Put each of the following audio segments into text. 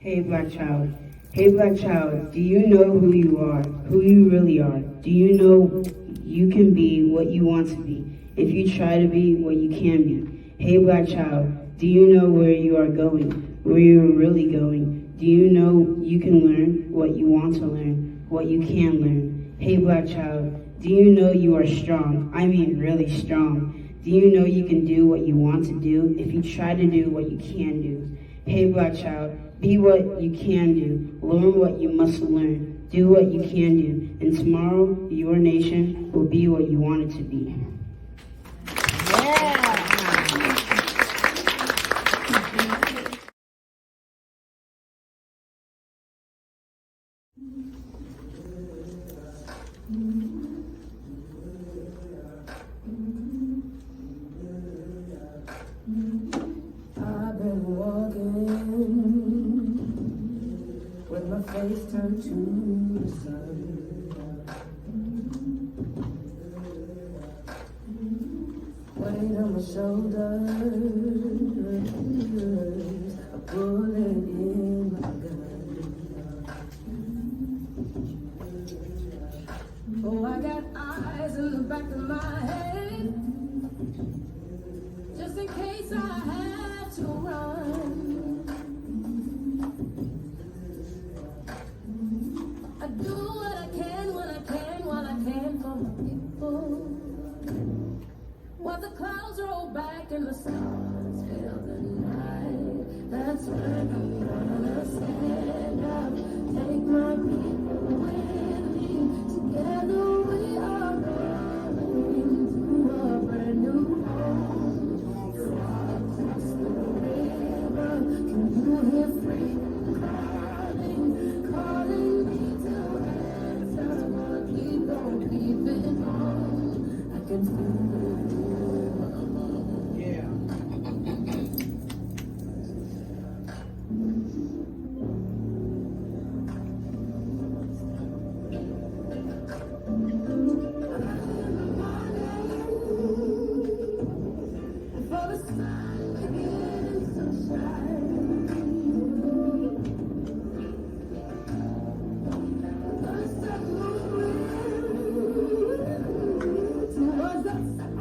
Hey black child. Hey black child, do you know who you are, who you really are? Do you know you can be what you want to be if you try to be what you can be? Hey black child, do you know where you are going, where you are really going? Do you know you can learn what you want to learn, what you can learn? Hey black child, do you know you are strong? I mean really strong. Do you know you can do what you want to do if you try to do what you can do? Hey black child, be what you can do, learn what you must learn, do what you can do, and tomorrow your nation will be what you want it to be. I've been walking with my face turned to the sun. Weight on my shoulders, a bullet in my gun. Oh, I got eyes in the back of my head, just in case I have to run. I do what I can when I can, while I can for my people. While the clouds roll back and the stars fill the night, that's when I'm gonna stand up, take my people with me. Together we are rolling to a brand new home. Across the river, can you hear freedom calling, calling me to answer? I'm gonna keep on keeping on. I can feel it. Towards us.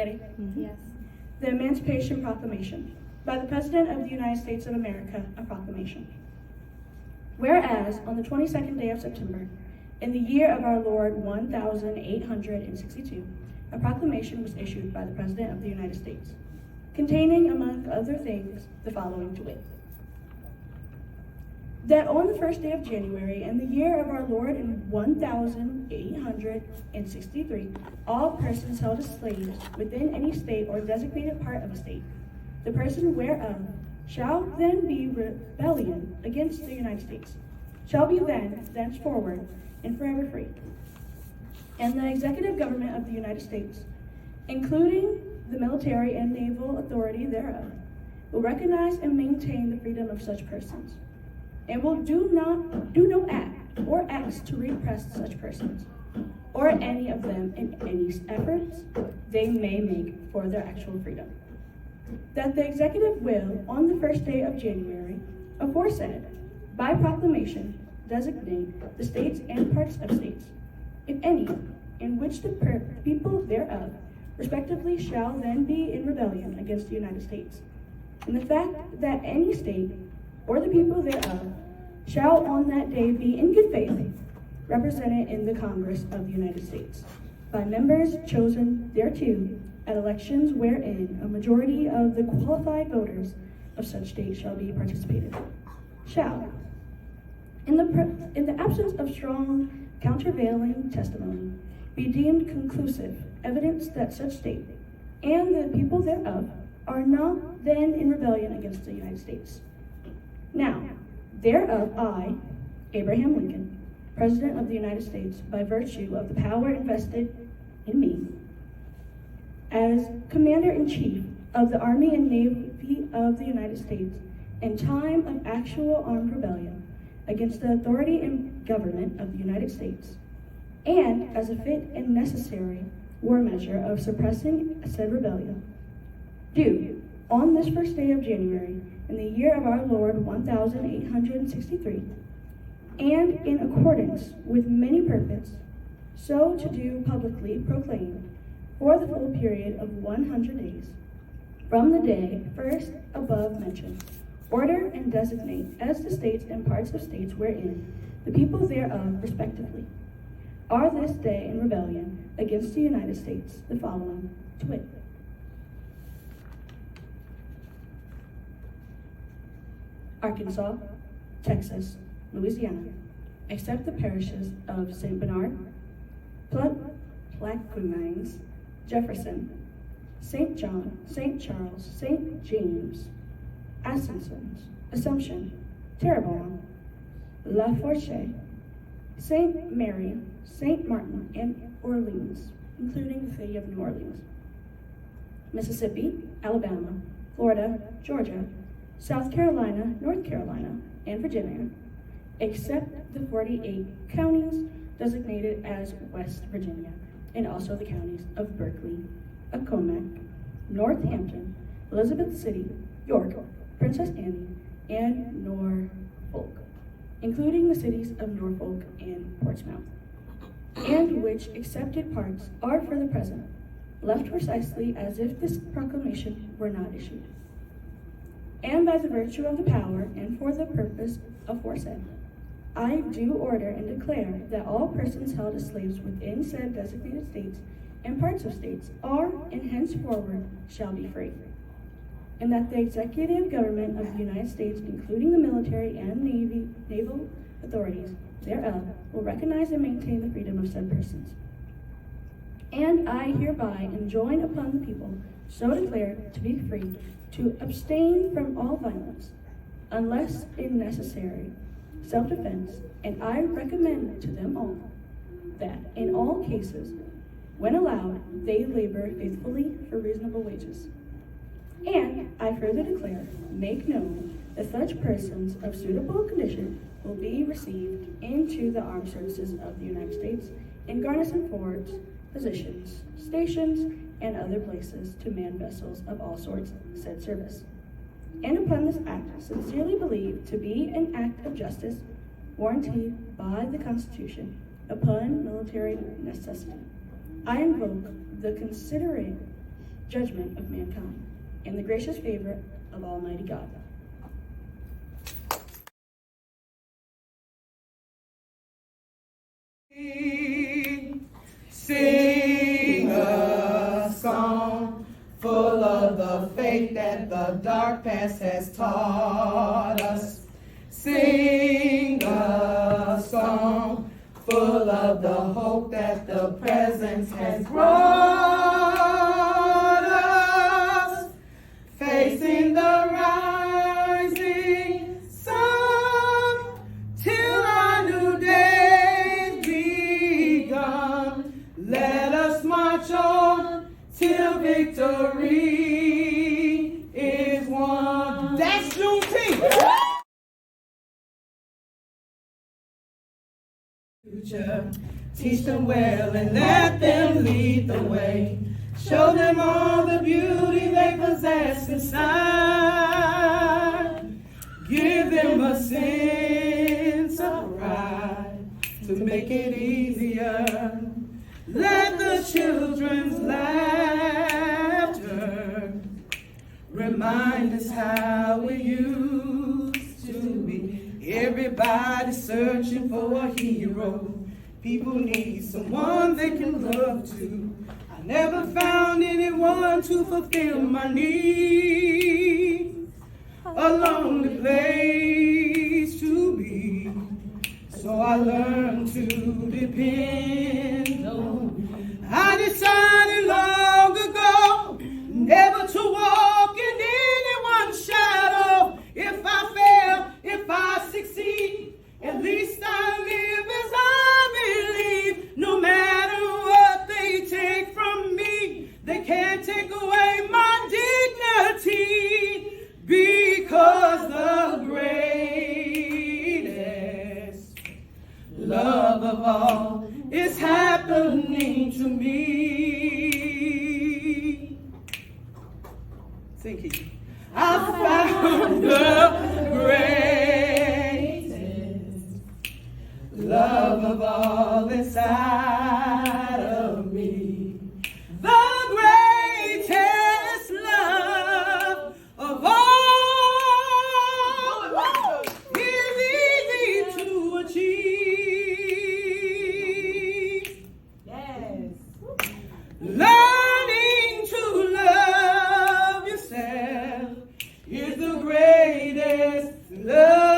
Ready? Yes. The Emancipation Proclamation. By the President of the United States of America, a proclamation. Whereas, on the 22nd day of September, in the year of our Lord 1862, a proclamation was issued by the President of the United States, containing, among other things, the following to wit. That on the first day of January, in the year of our Lord in 1863, all persons held as slaves within any state or designated part of a state, the person whereof shall then be rebellion against the United States, shall be then, thenceforward, and forever free. And the executive government of the United States, including the military and naval authority thereof, will recognize and maintain the freedom of such persons, and will do no act or acts to repress such persons, or any of them in any efforts they may make for their actual freedom. That the executive will, on the first day of January, aforesaid, by proclamation, designate the states and parts of states, if any, in which the people thereof, respectively, shall then be in rebellion against the United States. And the fact that any state, or the people thereof, shall on that day be in good faith represented in the Congress of the United States, by members chosen thereto at elections wherein a majority of the qualified voters of such state shall be participated, shall, in the absence of strong countervailing testimony, be deemed conclusive evidence that such state and the people thereof are not then in rebellion against the United States. Now, thereof I, Abraham Lincoln, President of the United States, by virtue of the power invested in me, as Commander-in-Chief of the Army and Navy of the United States, in time of actual armed rebellion against the authority and government of the United States, and as a fit and necessary war measure of suppressing said rebellion, do, on this first day of January, in the year of our Lord 1863, and in accordance with many purpose, so to do publicly proclaim for the full period of 100 days, from the day first above mentioned, order and designate as the states and parts of states wherein the people thereof respectively are this day in rebellion against the United States, the following to wit. Arkansas, Texas, Louisiana, except the parishes of St. Bernard, Plaquemines, Jefferson, St. John, St. Charles, St. James, Assumption, Terrebonne, La Fourche, St. Mary, St. Martin, and Orleans, including the city of New Orleans, Mississippi, Alabama, Florida, Georgia, South Carolina, North Carolina, and Virginia, except the 48 counties designated as West Virginia, and also the counties of Berkeley, Accomack, Northampton, Elizabeth City, York, Princess Anne, and Norfolk, including the cities of Norfolk and Portsmouth, and which accepted parts are for the present left precisely as if this proclamation were not issued. And by the virtue of the power and for the purpose aforesaid, I do order and declare that all persons held as slaves within said designated states and parts of states are and henceforward shall be free. And that the executive government of the United States, including the military and naval authorities thereof, will recognize and maintain the freedom of said persons. And I hereby enjoin upon the people so declared to be free to abstain from all violence, unless in necessary self-defense, and I recommend to them all that in all cases, when allowed, they labor faithfully for reasonable wages. And I further declare, make known, that such persons of suitable condition will be received into the armed services of the United States in garrison forts, positions, stations, and other places to man vessels of all sorts said service. And upon this act, sincerely believed to be an act of justice, warranted by the Constitution upon military necessity, I invoke the considerate judgment of mankind, and the gracious favor of Almighty God. Sing a song full of the faith that the dark past has taught us. Sing a song full of the hope that the present has brought us. Facing the rising sun till our new day's begun. Let us march on till victory is won. That's Juneteenth. Future. Teach them well and let them lead the way. Show them all the beauty they possess inside. Give them a sense of pride to make it easier. Let the children's laughter remind us how we used to be. Everybody searching for a hero. People need someone they can look to. I never found anyone to fulfill my needs. A lonely place to be. So I learned to depend on. I decided long ago never to walk in anyone's shadow. If I fail, if I succeed, at least I live as I believe. No matter what they take from me, they can't take away my dignity, because the greatest love of all is happening to me. Thank you. I found the greatest love of all inside of me. The greatest love of all is easy to achieve. Yes. Learning to love yourself is the greatest love.